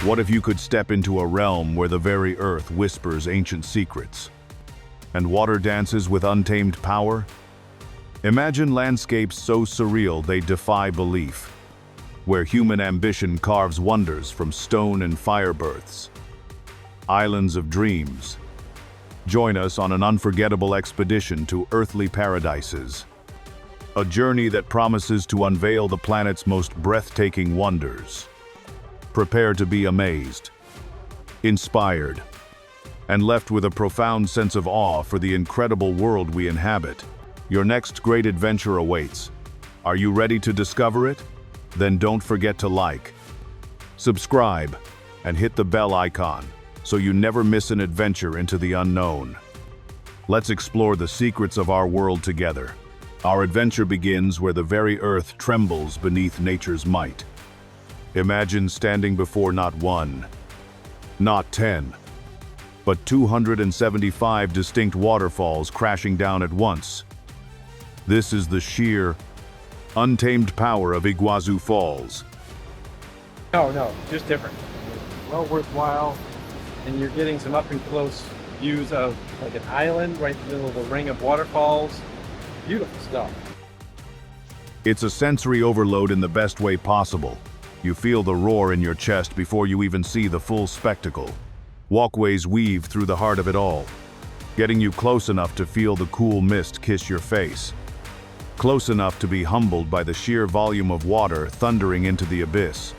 What if you could step into a realm where the very earth whispers ancient secrets, and water dances with untamed power? Imagine landscapes so surreal they defy belief, where human ambition carves wonders from stone and fire births. Islands of dreams. Join us on an unforgettable expedition to earthly paradises. A journey that promises to unveil the planet's most breathtaking wonders. Prepare to be amazed, inspired, and left with a profound sense of awe for the incredible world we inhabit. Your next great adventure awaits. Are you ready to discover it? Then don't forget to like, subscribe, and hit the bell icon so you never miss an adventure into the unknown. Let's explore the secrets of our world together. Our adventure begins where the very earth trembles beneath nature's might. Imagine standing before not one, not 10, but 275 distinct waterfalls crashing down at once. This is the sheer, untamed power of Iguazu Falls. No, just different. Well worthwhile, and you're getting some up and close views of like an island right in the middle of a ring of waterfalls. Beautiful stuff. It's a sensory overload in the best way possible. You feel the roar in your chest before you even see the full spectacle. Walkways weave through the heart of it all, getting you close enough to feel the cool mist kiss your face. Close enough to be humbled by the sheer volume of water thundering into the abyss.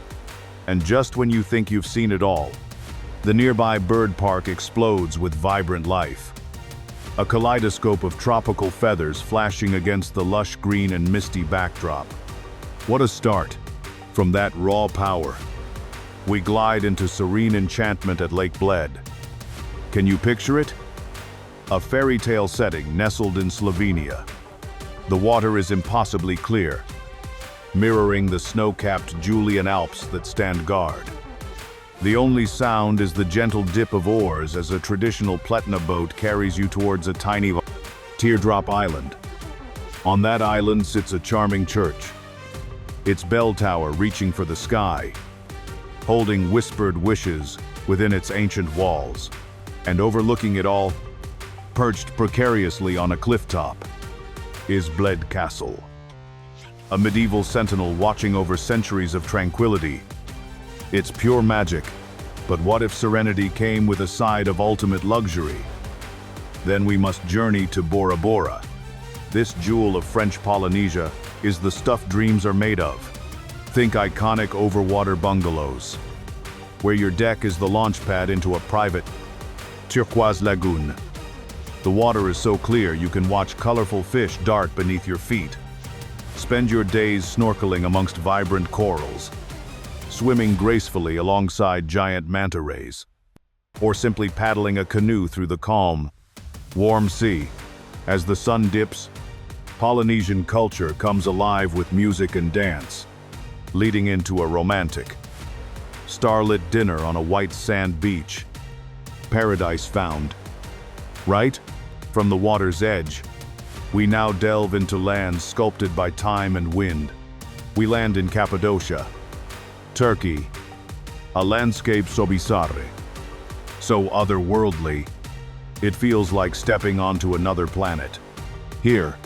And just when you think you've seen it all, the nearby bird park explodes with vibrant life. A kaleidoscope of tropical feathers flashing against the lush green and misty backdrop. What a start! From that raw power, we glide into serene enchantment at Lake Bled. Can you picture it? A fairy tale setting nestled in Slovenia. The water is impossibly clear, mirroring the snow-capped Julian Alps that stand guard. The only sound is the gentle dip of oars as a traditional Pletna boat carries you towards a tiny teardrop island. On that island sits a charming church, its bell tower reaching for the sky, holding whispered wishes within its ancient walls, and overlooking it all, perched precariously on a cliff top, is Bled Castle. A medieval sentinel watching over centuries of tranquility. It's pure magic, but what if serenity came with a side of ultimate luxury? Then we must journey to Bora Bora. This jewel of French Polynesia is the stuff dreams are made of. Think iconic overwater bungalows, where your deck is the launch pad into a private turquoise lagoon. The water is so clear you can watch colorful fish dart beneath your feet. Spend your days snorkeling amongst vibrant corals, swimming gracefully alongside giant manta rays, or simply paddling a canoe through the calm, warm sea. As the sun dips, Polynesian culture comes alive with music and dance, leading into a romantic, starlit dinner on a white sand beach. Paradise found. Right? From the water's edge, we now delve into lands sculpted by time and wind. We land in Cappadocia, Turkey, a landscape so bizarre, so otherworldly, it feels like stepping onto another planet. Here,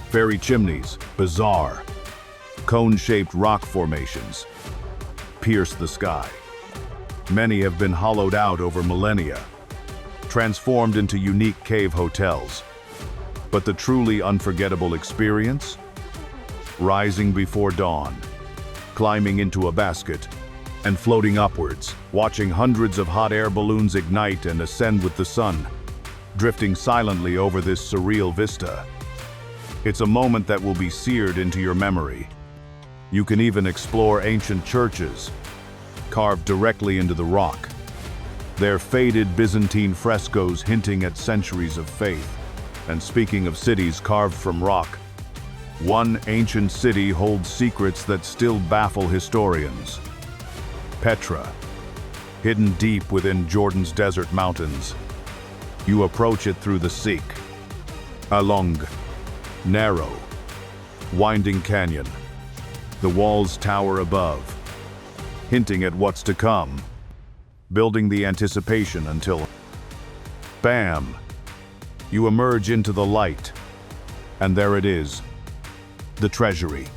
fairy chimneys, bizarre, cone-shaped rock formations pierce the sky. Many have been hollowed out over millennia, transformed into unique cave hotels. But the truly unforgettable experience? Rising before dawn, climbing into a basket, and floating upwards, watching hundreds of hot air balloons ignite and ascend with the sun, drifting silently over this surreal vista. It's a moment that will be seared into your memory. You can even explore ancient churches, carved directly into the rock, their faded Byzantine frescoes hinting at centuries of faith. And speaking of cities carved from rock, one ancient city holds secrets that still baffle historians. Petra, hidden deep within Jordan's desert mountains. You approach it through the Sikh. Along, narrow, winding canyon. The walls tower above, hinting at what's to come. building the anticipation until bam! You emerge into the light. And there it is, the treasury.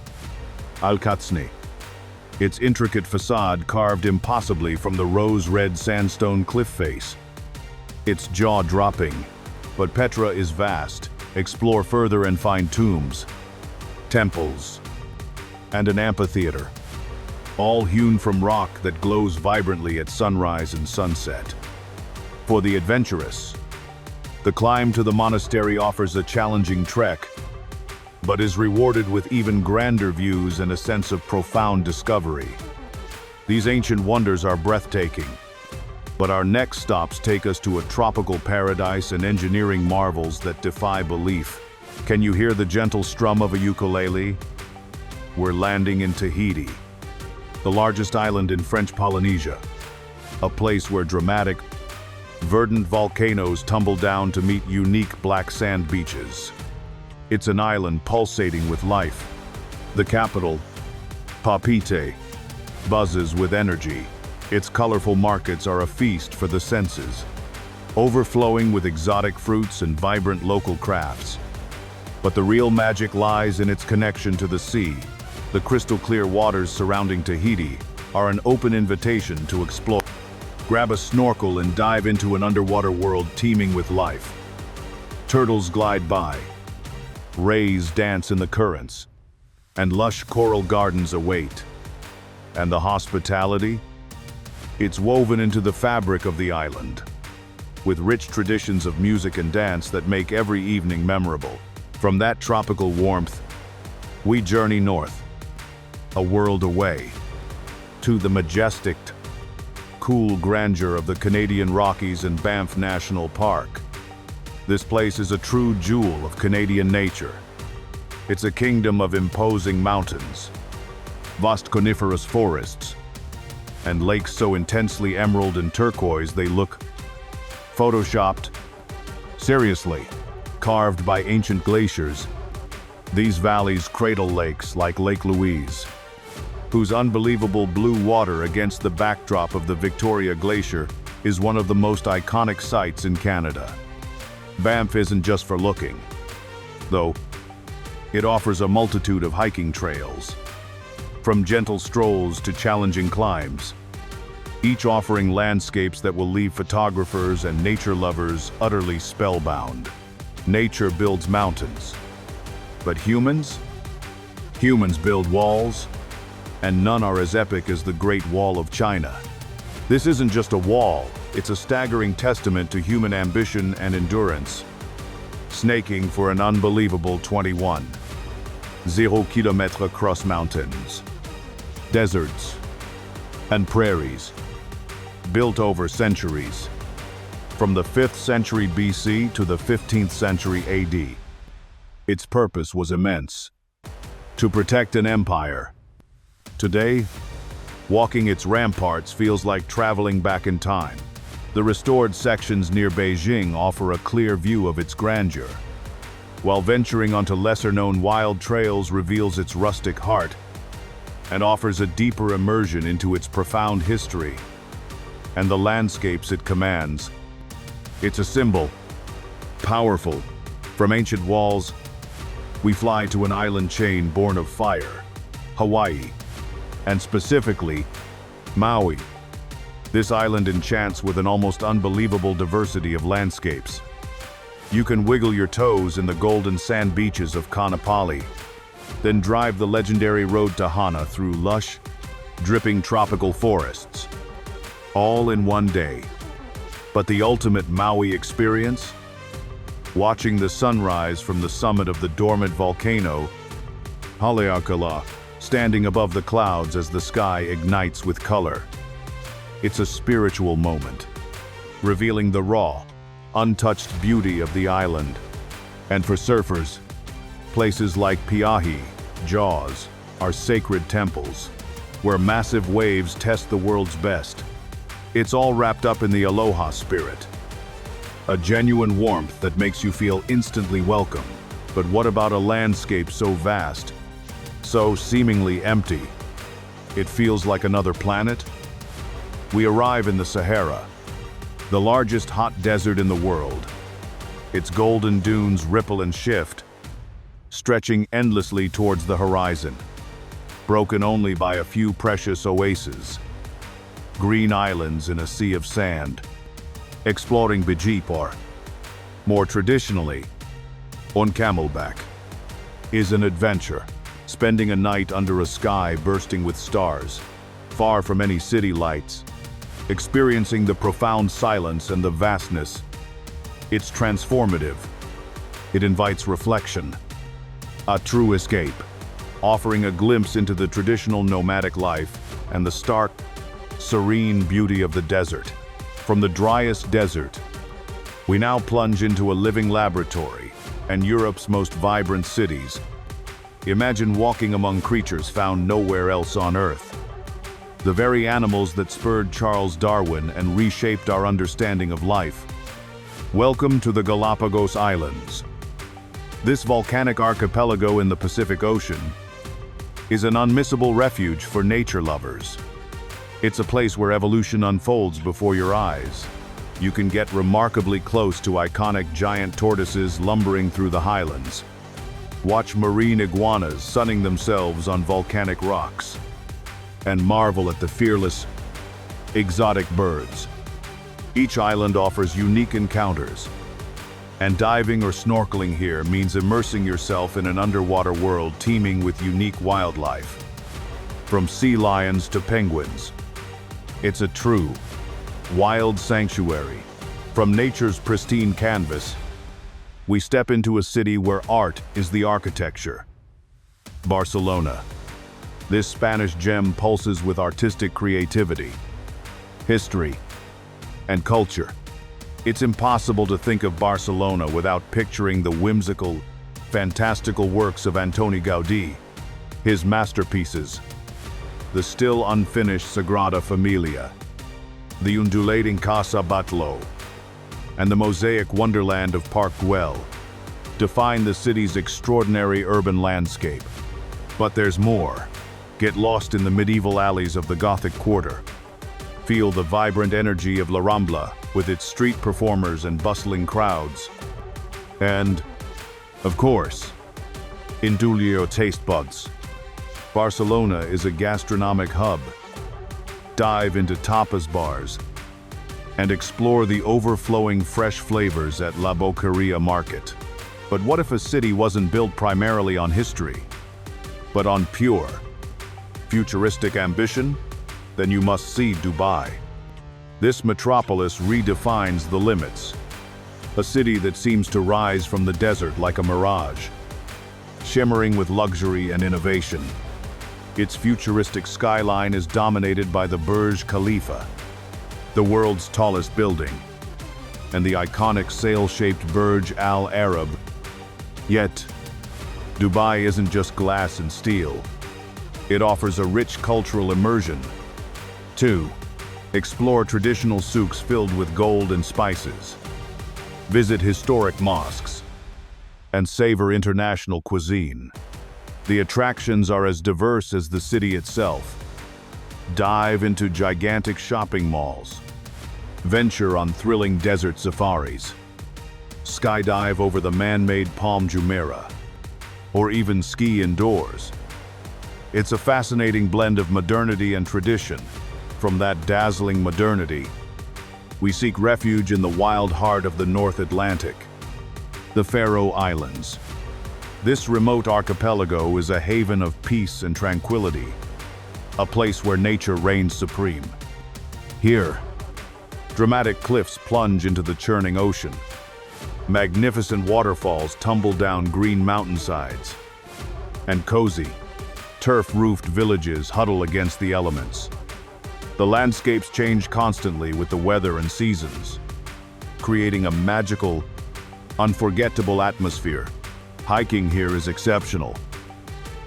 Al-Qatsni. Its intricate facade carved impossibly from the rose-red sandstone cliff face. It's jaw-dropping, but Petra is vast. Explore further and find tombs, temples, and an amphitheater, all hewn from rock that glows vibrantly at sunrise and sunset. For the adventurous, the climb to the monastery offers a challenging trek, but is rewarded with even grander views and a sense of profound discovery. These ancient wonders are breathtaking, but our next stops take us to a tropical paradise and engineering marvels that defy belief. Can you hear the gentle strum of a ukulele? We're landing in Tahiti, the largest island in French Polynesia, a place where dramatic, verdant volcanoes tumble down to meet unique black sand beaches. It's an island pulsating with life. The capital, Papeete, buzzes with energy. Its colorful markets are a feast for the senses, overflowing with exotic fruits and vibrant local crafts. But the real magic lies in its connection to the sea. The crystal-clear waters surrounding Tahiti are an open invitation to explore. Grab a snorkel and dive into an underwater world teeming with life. Turtles glide by, rays dance in the currents, and lush coral gardens await. And the hospitality? It's woven into the fabric of the island, with rich traditions of music and dance that make every evening memorable. From that tropical warmth, we journey north, a world away, to the majestic, cool grandeur of the Canadian Rockies and Banff National Park. This place is a true jewel of Canadian nature. It's a kingdom of imposing mountains, vast coniferous forests, and lakes so intensely emerald and turquoise they look photoshopped. Seriously, carved by ancient glaciers. These valleys cradle lakes like Lake Louise, whose unbelievable blue water against the backdrop of the Victoria Glacier is one of the most iconic sights in Canada. Banff isn't just for looking, though. It offers a multitude of hiking trails, from gentle strolls to challenging climbs, each offering landscapes that will leave photographers and nature lovers utterly spellbound. Nature builds mountains, but humans? Humans build walls, and none are as epic as the Great Wall of China. This isn't just a wall, it's a staggering testament to human ambition and endurance, snaking for an unbelievable 21.0 kilometers across mountains, deserts, and prairies, built over centuries, from the 5th century BC to the 15th century AD. Its purpose was immense: to protect an empire. Today, walking its ramparts feels like traveling back in time. The restored sections near Beijing offer a clear view of its grandeur, while venturing onto lesser-known wild trails reveals its rustic heart and offers a deeper immersion into its profound history and the landscapes it commands. It's a symbol, powerful. From ancient walls, we fly to an island chain born of fire, Hawaii, and specifically, Maui. This island enchants with an almost unbelievable diversity of landscapes. You can wiggle your toes in the golden sand beaches of Kaanapali, then drive the legendary road to Hana through lush, dripping tropical forests, all in one day. But the ultimate Maui experience? Watching the sunrise from the summit of the dormant volcano, Haleakala, standing above the clouds as the sky ignites with color. It's a spiritual moment, revealing the raw, untouched beauty of the island. And for surfers, places like Piahi, Jaws, are sacred temples, where massive waves test the world's best. It's all wrapped up in the aloha spirit, a genuine warmth that makes you feel instantly welcome. But what about a landscape so vast, so seemingly empty? It feels like another planet? we arrive in the Sahara, the largest hot desert in the world. Its golden dunes ripple and shift, stretching endlessly towards the horizon, broken only by a few precious oases. Green islands in a sea of sand. Exploring Bijip, or more traditionally, on Camelback, is an adventure, spending a night under a sky bursting with stars, far from any city lights, experiencing the profound silence and the vastness. It's transformative. It invites reflection, a true escape, offering a glimpse into the traditional nomadic life and the stark, serene beauty of the desert. From the driest desert, we now plunge into a living laboratory and Europe's most vibrant cities. Imagine walking among creatures found nowhere else on Earth. The very animals that spurred Charles Darwin and reshaped our understanding of life. Welcome to the Galapagos Islands. This volcanic archipelago in the Pacific Ocean is an unmissable refuge for nature lovers. It's a place where evolution unfolds before your eyes. You can get remarkably close to iconic giant tortoises lumbering through the highlands. Watch marine iguanas sunning themselves on volcanic rocks, and marvel at the fearless, exotic birds. Each island offers unique encounters, and diving or snorkeling here means immersing yourself in an underwater world teeming with unique wildlife. From sea lions to penguins, it's a true, wild sanctuary. From nature's pristine canvas, we step into a city where art is the architecture. Barcelona. This Spanish gem pulses with artistic creativity, history, and culture. It's impossible to think of Barcelona without picturing the whimsical, fantastical works of Antoni Gaudí, his masterpieces, the still unfinished Sagrada Familia, the undulating Casa Batlló, and the mosaic wonderland of Park Güell define the city's extraordinary urban landscape. But there's more. Get lost in the medieval alleys of the Gothic Quarter. Feel the vibrant energy of La Rambla with its street performers and bustling crowds. And, of course, indulge your taste buds. Barcelona is a gastronomic hub. Dive into tapas bars and explore the overflowing fresh flavors at La Boqueria Market. But what if a city wasn't built primarily on history, but on pure, futuristic ambition? Then you must see Dubai. This metropolis redefines the limits. A city that seems to rise from the desert like a mirage, shimmering with luxury and innovation. Its futuristic skyline is dominated by the Burj Khalifa, the world's tallest building, and the iconic sail-shaped Burj Al Arab. Yet, Dubai isn't just glass and steel. It offers a rich cultural immersion. 2. Explore traditional souks filled with gold and spices. Visit historic mosques and savor international cuisine. The attractions are as diverse as the city itself. Dive into gigantic shopping malls. Venture on thrilling desert safaris. Skydive over the man-made Palm Jumeirah, or even ski indoors. It's a fascinating blend of modernity and tradition. From that dazzling modernity, we seek refuge in the wild heart of the North Atlantic, the Faroe Islands. This remote archipelago is a haven of peace and tranquility, a place where nature reigns supreme. Here, dramatic cliffs plunge into the churning ocean. Magnificent waterfalls tumble down green mountainsides, and cozy, turf-roofed villages huddle against the elements. The landscapes change constantly with the weather and seasons, creating a magical, unforgettable atmosphere. Hiking here is exceptional,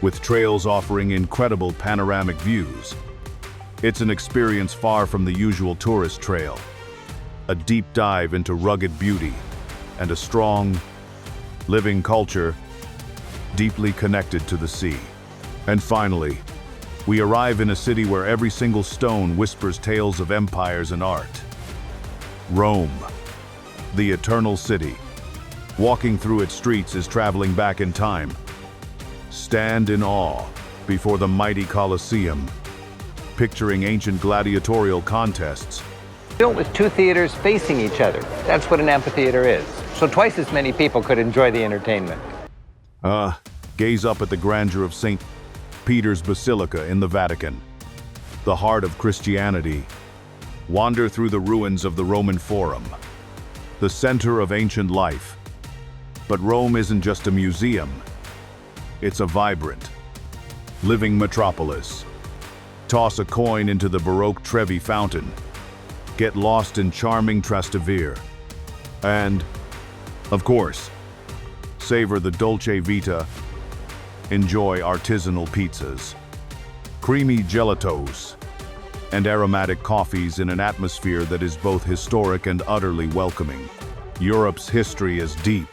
with trails offering incredible panoramic views. It's an experience far from the usual tourist trail, a deep dive into rugged beauty and a strong, living culture deeply connected to the sea. And finally, We arrive in a city where every single stone whispers tales of empires and art. Rome, the eternal city. Walking through its streets is traveling back in time. Stand in awe before the mighty Colosseum, picturing ancient gladiatorial contests. Built with two theaters facing each other. That's what an amphitheater is. So twice as many people could enjoy the entertainment. Gaze up at the grandeur of St. Peter's Basilica in the Vatican, the heart of Christianity. Wander through the ruins of the Roman Forum, the center of ancient life. But Rome isn't just a museum. It's a vibrant, living metropolis. Toss a coin into the Baroque Trevi fountain. Get lost in charming Trastevere. And, of course, savor the Dolce Vita. Enjoy artisanal pizzas, creamy gelatos, and aromatic coffees in an atmosphere that is both historic and utterly welcoming. Europe's history is deep,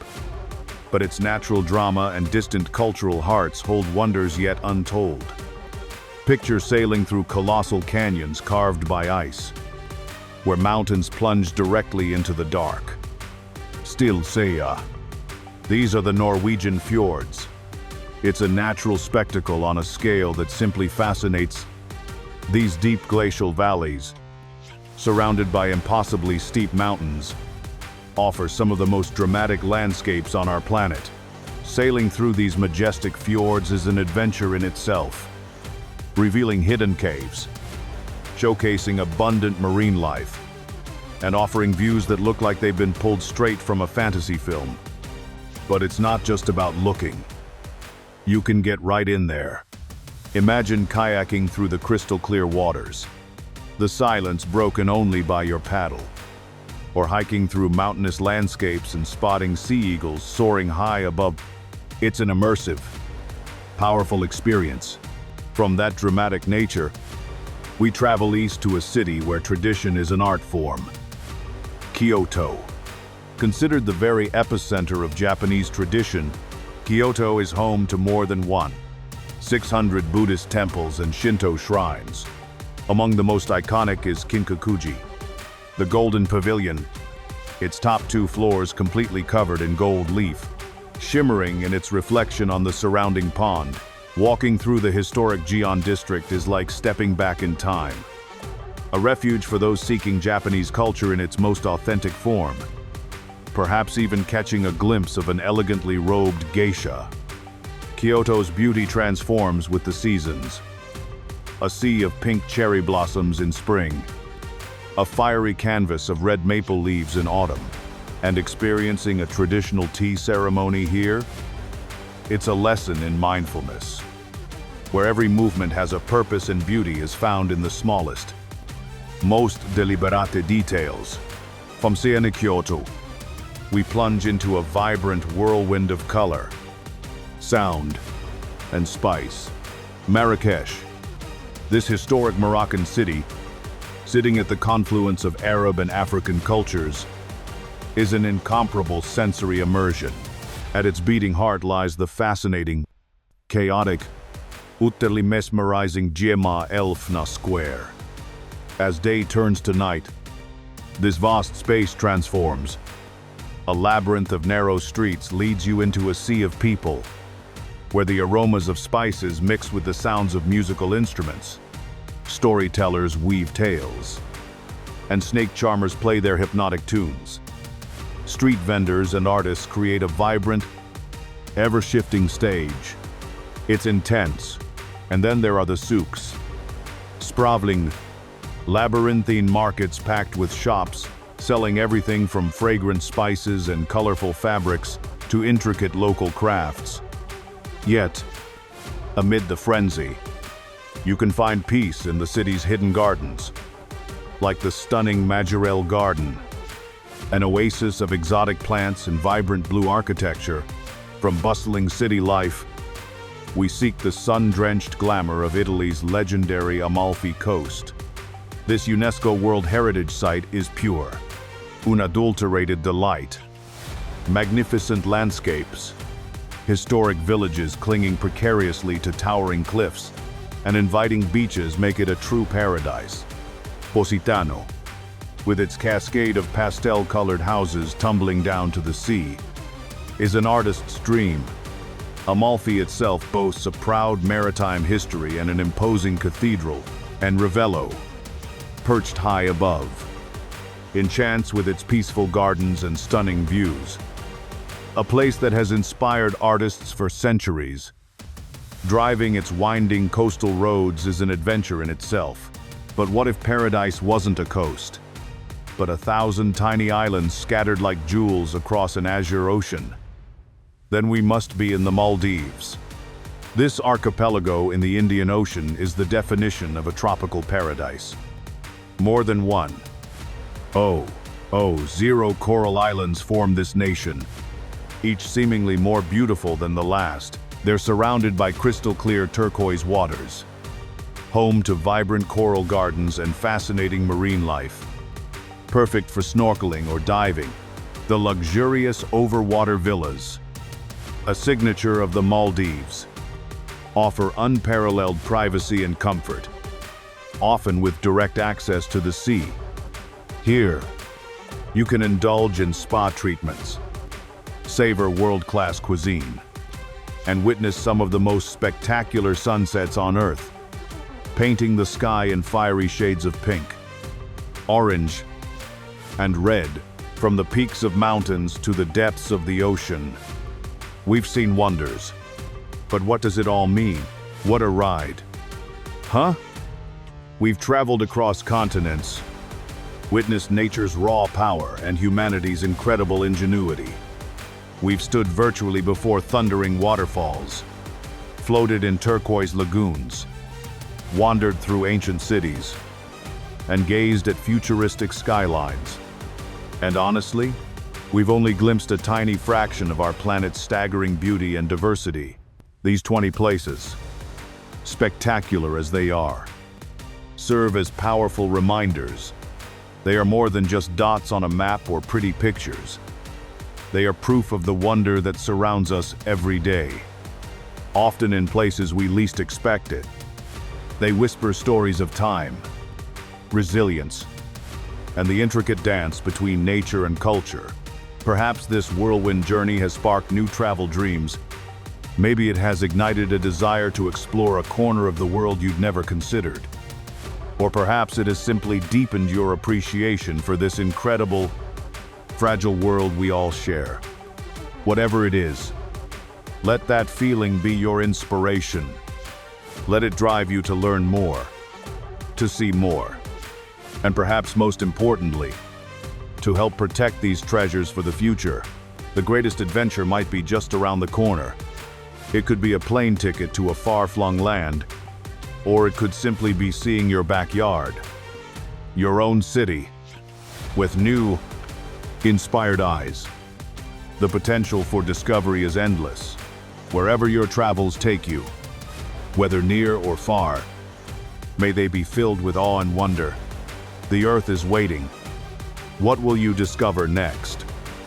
but its natural drama and distant cultural hearts hold wonders yet untold. Picture sailing through colossal canyons carved by ice, where mountains plunge directly into the dark. Stillsea. These are the Norwegian fjords. It's a natural spectacle on a scale that simply fascinates. These deep glacial valleys, surrounded by impossibly steep mountains, offer some of the most dramatic landscapes on our planet. Sailing through these majestic fjords is an adventure in itself, revealing hidden caves, showcasing abundant marine life, and offering views that look like they've been pulled straight from a fantasy film. But it's not just about looking. You can get right in there. Imagine kayaking through the crystal clear waters, the silence broken only by your paddle, or hiking through mountainous landscapes and spotting sea eagles soaring high above. It's an immersive, powerful experience. From that dramatic nature, we travel east to a city where tradition is an art form. Kyoto. Considered the very epicenter of Japanese tradition, Kyoto is home to more than 600 Buddhist temples and Shinto shrines. Among the most iconic is Kinkakuji, the Golden Pavilion, its top 2 floors completely covered in gold leaf, shimmering in its reflection on the surrounding pond. Walking through the historic Gion district is like stepping back in time. A refuge for those seeking Japanese culture in its most authentic form. Perhaps even catching a glimpse of an elegantly robed geisha. Kyoto's beauty transforms with the seasons. A sea of pink cherry blossoms in spring, a fiery canvas of red maple leaves in autumn, and experiencing a traditional tea ceremony here, it's a lesson in mindfulness, where every movement has a purpose and beauty is found in the smallest, most deliberate details. From Siena, Kyoto, we plunge into a vibrant whirlwind of color, sound, and spice. Marrakesh, this historic Moroccan city, sitting at the confluence of Arab and African cultures, is an incomparable sensory immersion. At its beating heart lies the fascinating, chaotic, utterly mesmerizing Jemaa El Fna Square. As day turns to night, this vast space transforms. A labyrinth of narrow streets leads you into a sea of people, where the aromas of spices mix with the sounds of musical instruments. Storytellers weave tales, and snake charmers play their hypnotic tunes. Street vendors and artists create a vibrant, ever-shifting stage. It's intense. And then there are the souks. Sprawling, labyrinthine markets packed with shops selling everything from fragrant spices and colorful fabrics to intricate local crafts. Yet, amid the frenzy, you can find peace in the city's hidden gardens, like the stunning Majorelle Garden, an oasis of exotic plants and vibrant blue architecture. From bustling city life, we seek the sun-drenched glamour of Italy's legendary Amalfi Coast. This UNESCO World Heritage Site is pure, unadulterated delight. Magnificent landscapes, historic villages clinging precariously to towering cliffs, and inviting beaches make it a true paradise. Positano, with its cascade of pastel-colored houses tumbling down to the sea, is an artist's dream. Amalfi itself boasts a proud maritime history and an imposing cathedral, and Ravello, perched high above, enchants with its peaceful gardens and stunning views. A place that has inspired artists for centuries. Driving its winding coastal roads is an adventure in itself. But what if paradise wasn't a coast, but 1,000 tiny islands scattered like jewels across an azure ocean? Then we must be in the Maldives. This archipelago in the Indian Ocean is the definition of a tropical paradise. More than one. Zero coral islands form this nation, each seemingly more beautiful than the last. They're surrounded by crystal-clear turquoise waters, home to vibrant coral gardens and fascinating marine life. Perfect for snorkeling or diving, the luxurious overwater villas, a signature of the Maldives, offer unparalleled privacy and comfort, often with direct access to the sea. Here, you can indulge in spa treatments, savor world-class cuisine, and witness some of the most spectacular sunsets on Earth, painting the sky in fiery shades of pink, orange, and red, from the peaks of mountains to the depths of the ocean. We've seen wonders, but what does it all mean? What a ride. Huh? We've traveled across continents, witnessed nature's raw power and humanity's incredible ingenuity. We've stood virtually before thundering waterfalls, floated in turquoise lagoons, wandered through ancient cities, and gazed at futuristic skylines. And honestly, we've only glimpsed a tiny fraction of our planet's staggering beauty and diversity. These 20 places, spectacular as they are, serve as powerful reminders. They are more than just dots on a map or pretty pictures. They are proof of the wonder that surrounds us every day, often in places we least expect it. They whisper stories of time, resilience, and the intricate dance between nature and culture. Perhaps this whirlwind journey has sparked new travel dreams. Maybe it has ignited a desire to explore a corner of the world you'd never considered. Or perhaps it has simply deepened your appreciation for this incredible, fragile world we all share. Whatever it is, let that feeling be your inspiration. Let it drive you to learn more, to see more, and perhaps most importantly, to help protect these treasures for the future. The greatest adventure might be just around the corner. It could be a plane ticket to a far-flung land, or it could simply be seeing your backyard, your own city, with new, inspired eyes. The potential for discovery is endless. Wherever your travels take you, whether near or far, may they be filled with awe and wonder. The Earth is waiting. What will you discover next?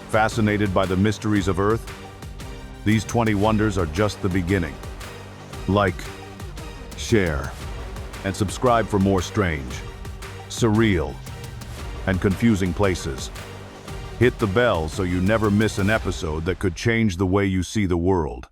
Fascinated by the mysteries of Earth? These 20 wonders are just the beginning. Like, share, and subscribe for more strange, surreal, and confusing places. Hit the bell so you never miss an episode that could change the way you see the world.